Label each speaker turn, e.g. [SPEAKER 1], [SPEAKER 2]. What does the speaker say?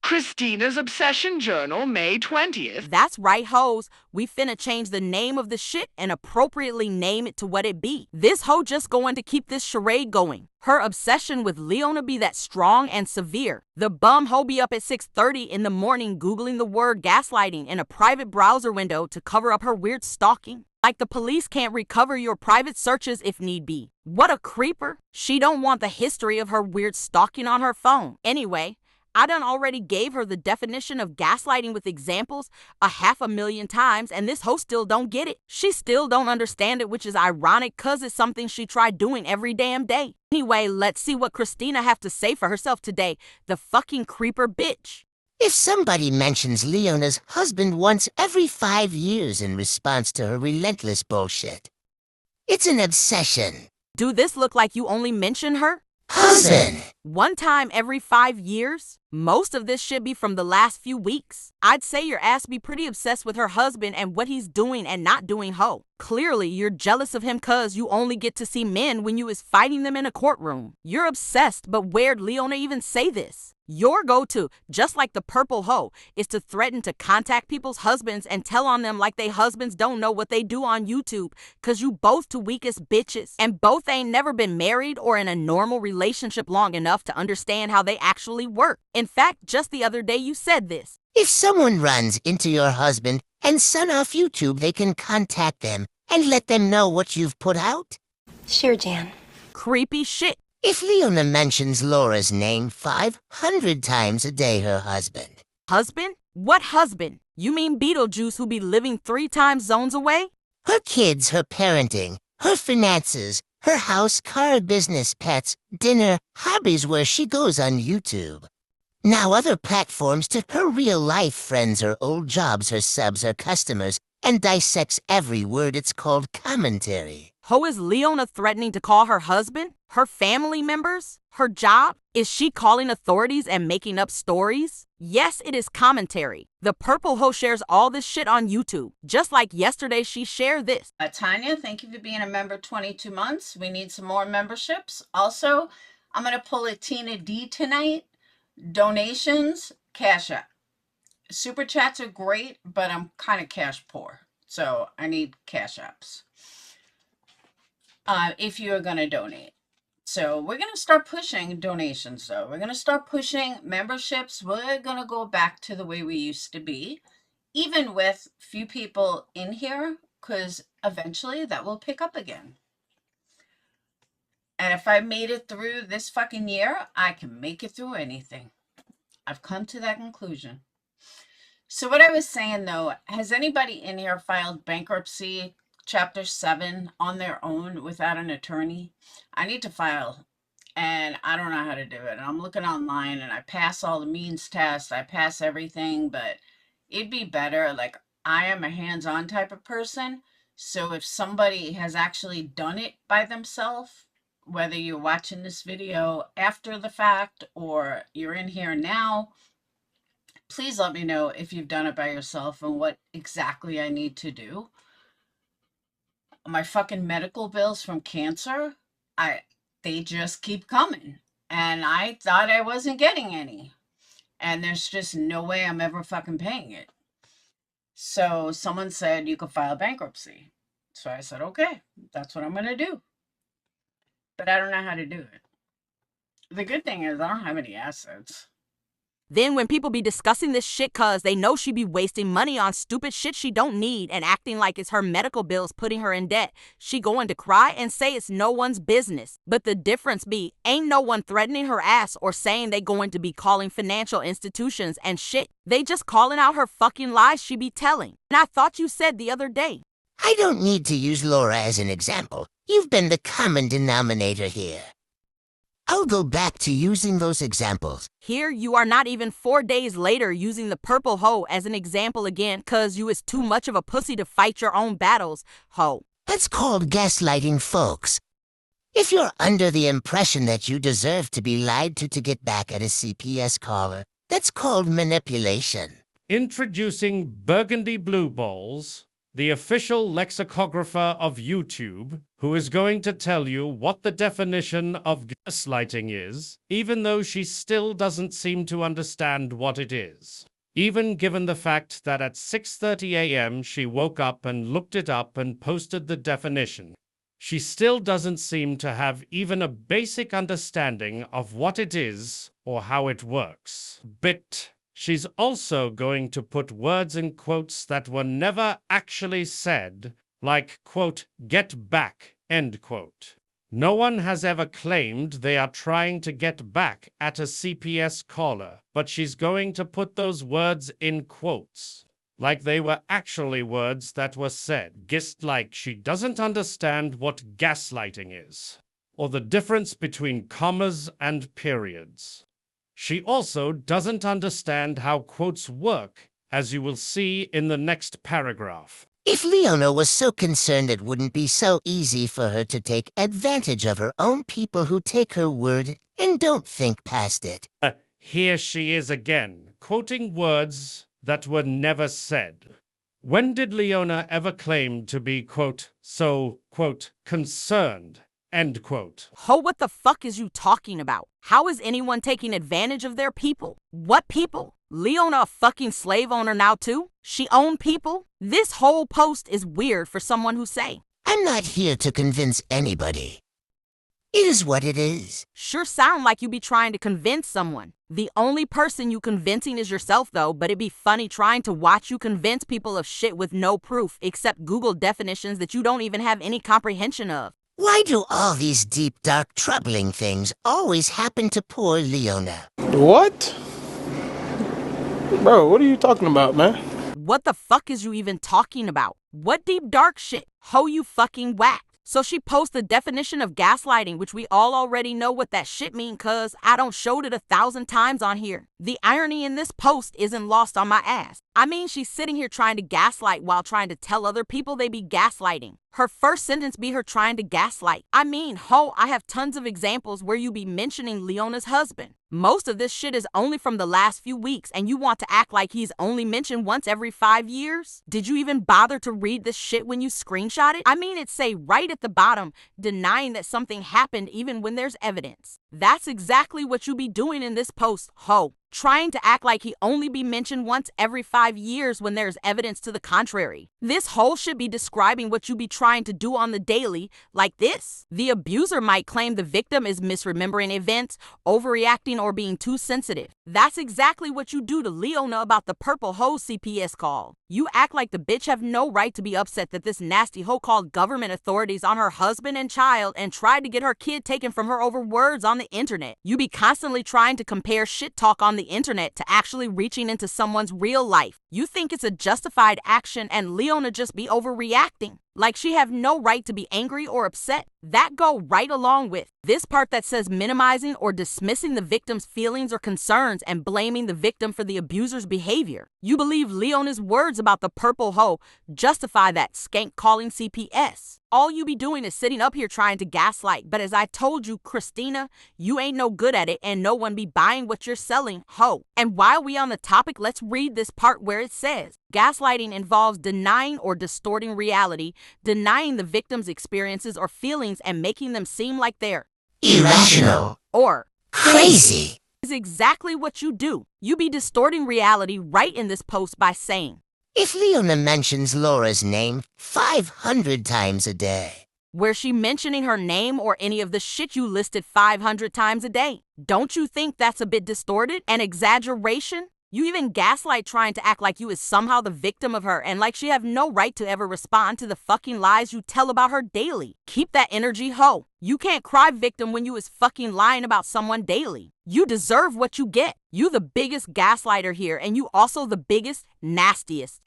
[SPEAKER 1] Kristina's Obsession Journal, May 20th.
[SPEAKER 2] That's right, hoes. We finna change the name of the shit and appropriately name it to what it be. This hoe just going to keep this charade going. Her obsession with Leona be that strong and severe. The bum hoe be up at 6:30 in the morning Googling the word gaslighting in a private browser window to cover up her weird stalking. Like the police can't recover your private searches if need be. What a creeper. She don't want the history of her weird stalking on her phone. Anyway, I done already gave her the definition of gaslighting with examples 500,000 times, and this hoe still don't get it. She still don't understand it, which is ironic cause it's something she tried doing every damn day. Anyway, let's see what Kristina have to say for herself today. The fucking creeper bitch.
[SPEAKER 3] If somebody mentions Leona's husband once every 5 years in response to her relentless bullshit, it's an obsession.
[SPEAKER 2] Do this look like you only mention her?
[SPEAKER 3] Husband!
[SPEAKER 2] One time every 5 years? Most of this should be from the last few weeks. I'd say your ass be pretty obsessed with her husband and what he's doing and not doing, ho. Clearly, you're jealous of him cause you only get to see men when you is fighting them in a courtroom. You're obsessed, but where'd Leona even say this? Your go-to, just like the purple hoe, is to threaten to contact people's husbands and tell on them like they husbands don't know what they do on YouTube cause you both two weakest bitches and both ain't never been married or in a normal relationship long enough to understand how they actually work. In fact, just the other day you said this.
[SPEAKER 3] If someone runs into your husband and son off YouTube, they can contact them and let them know what you've put out?
[SPEAKER 4] Sure, Jan.
[SPEAKER 2] Creepy shit.
[SPEAKER 3] If Leona mentions Laura's name 500 times a day, her husband.
[SPEAKER 2] Husband? What husband? You mean Beetlejuice who be living 3 time zones away?
[SPEAKER 3] Her kids, her parenting, her finances, her house, car, business, pets, dinner, hobbies where she goes on YouTube. Now other platforms to her real-life friends, her old jobs, her subs, her customers, and dissects every word. It's called commentary.
[SPEAKER 2] Ho, is Leona threatening to call her husband? Her family members? Her job? Is she calling authorities and making up stories? Yes, it is commentary. The purple hoe shares all this shit on YouTube. Just like yesterday she shared this.
[SPEAKER 5] Tanya, thank you for being a member 22 months. We need some more memberships. Also, I'm going to pull a Tina D tonight. Donations, Cash App. Super chats are great, but I'm kind of cash poor. So I need Cash Apps. If you're going to donate. So we're going to start pushing donations, though. We're going to start pushing memberships. We're going to go back to the way we used to be, even with few people in here, because eventually that will pick up again. And if I made it through this fucking year, I can make it through anything. I've come to that conclusion. So what I was saying, though, has anybody in here filed bankruptcy Chapter 7 on their own without an attorney? I need to file, and I don't know how to do it. And I'm looking online, and I pass all the means tests. I pass everything, but it'd be better. Like, I am a hands-on type of person, so if somebody has actually done it by themselves, whether you're watching this video after the fact or you're in here now, please let me know if you've done it by yourself and what exactly I need to do. My fucking medical bills from cancer, they just keep coming. And I thought I wasn't getting any. And there's just no way I'm ever fucking paying it. So someone said you could file bankruptcy. So I said, okay, that's what I'm going to do. But I don't know how to do it. The good thing is I don't have any assets.
[SPEAKER 2] Then when people be discussing this shit cause they know she be wasting money on stupid shit she don't need and acting like it's her medical bills putting her in debt, she going to cry and say it's no one's business. But the difference be, ain't no one threatening her ass or saying they going to be calling financial institutions and shit. They just calling out her fucking lies she be telling. And I thought you said the other day.
[SPEAKER 3] I don't need to use Laura as an example. You've been the common denominator here. I'll go back to using those examples.
[SPEAKER 2] Here, you are not even 4 days later using the purple hoe as an example again cause you is too much of a pussy to fight your own battles, hoe.
[SPEAKER 3] That's called gaslighting, folks. If you're under the impression that you deserve to be lied to get back at a CPS caller, that's called manipulation.
[SPEAKER 6] Introducing Burgundy Blue Balls.
[SPEAKER 4] the official lexicographer of YouTube, who is going to tell you what the definition of gaslighting is, even though she still doesn't seem to understand what it is. Even given the fact that at 6:30 a.m. she woke up and looked it up and posted the definition. She still doesn't seem to have even a basic understanding of what it is or how it works. But she's also going to put words in quotes that were never actually said, like, quote, get back, end quote. No one has ever claimed they are trying to get back at a CPS caller, but she's going to put those words in quotes, like they were actually words that were said. Just like she doesn't understand what gaslighting is, or the difference between commas and periods. She also doesn't understand how quotes work, as you will see in the next paragraph.
[SPEAKER 3] If Leona was so concerned, it wouldn't be so easy for her to take advantage of her own people who take her word and don't think past it.
[SPEAKER 4] Here she is again, quoting words that were never said. When did Leona ever claim to be, quote, so, quote, concerned, end quote?
[SPEAKER 2] Ho, what the fuck is you talking about? How is anyone taking advantage of their people? What people? Leona a fucking slave owner now too? She owned people? This whole post is weird for someone who say.
[SPEAKER 3] I'm not here to convince anybody. It is what it is.
[SPEAKER 2] Sure sound like you be trying to convince someone. The only person you convincing is yourself though, but it'd be funny trying to watch you convince people of shit with no proof except Google definitions that you don't even have any comprehension of.
[SPEAKER 3] Why do all these deep, dark, troubling things always happen to poor Leona?
[SPEAKER 6] What? Bro, what are you talking about, man?
[SPEAKER 2] What the fuck is you even talking about? What deep dark shit? Ho, you fucking whack. So she posts the definition of gaslighting, which we all already know what that shit mean cuz I don't showed it 1,000 times on here. The irony in this post isn't lost on my ass. I mean, she's sitting here trying to gaslight while trying to tell other people they be gaslighting. Her first sentence be her trying to gaslight. I mean, ho, I have tons of examples where you be mentioning Leona's husband. Most of this shit is only from the last few weeks and you want to act like he's only mentioned once every 5 years? Did you even bother to read this shit when you screenshot it? I mean, it say right at the bottom, denying that something happened even when there's evidence. That's exactly what you be doing in this post, ho. Trying to act like he only be mentioned once every 5 years when there's evidence to the contrary. This whole should be describing what you be trying to do on the daily, like this. The abuser might claim the victim is misremembering events, overreacting, or being too sensitive. That's exactly what you do to Leona about the purple hoe CPS call. You act like the bitch have no right to be upset that this nasty hoe called government authorities on her husband and child and tried to get her kid taken from her over words on the internet. You be constantly trying to compare shit talk on the internet to actually reaching into someone's real life. You think it's a justified action and Leona just be overreacting. Like she have no right to be angry or upset. That go right along with this part that says minimizing or dismissing the victim's feelings or concerns and blaming the victim for the abuser's behavior. You believe Leona's words about the purple hoe justify that skank calling CPS. All you be doing is sitting up here trying to gaslight, but as I told you, Kristina, you ain't no good at it and no one be buying what you're selling, ho. And while we on the topic, let's read this part where it says, gaslighting involves denying or distorting reality, denying the victim's experiences or feelings and making them seem like they're
[SPEAKER 3] irrational
[SPEAKER 2] or
[SPEAKER 3] crazy.
[SPEAKER 2] Is exactly what you do. You be distorting reality right in this post by saying,
[SPEAKER 3] if Leona mentions Laura's name 500 times a day.
[SPEAKER 2] Where she mentioning her name or any of the shit you listed 500 times a day? Don't you think that's a bit distorted? An exaggeration? You even gaslight trying to act like you is somehow the victim of her and like she have no right to ever respond to the fucking lies you tell about her daily. Keep that energy, ho. You can't cry victim when you is fucking lying about someone daily. You deserve what you get. You the biggest gaslighter here and you also the biggest, nastiest.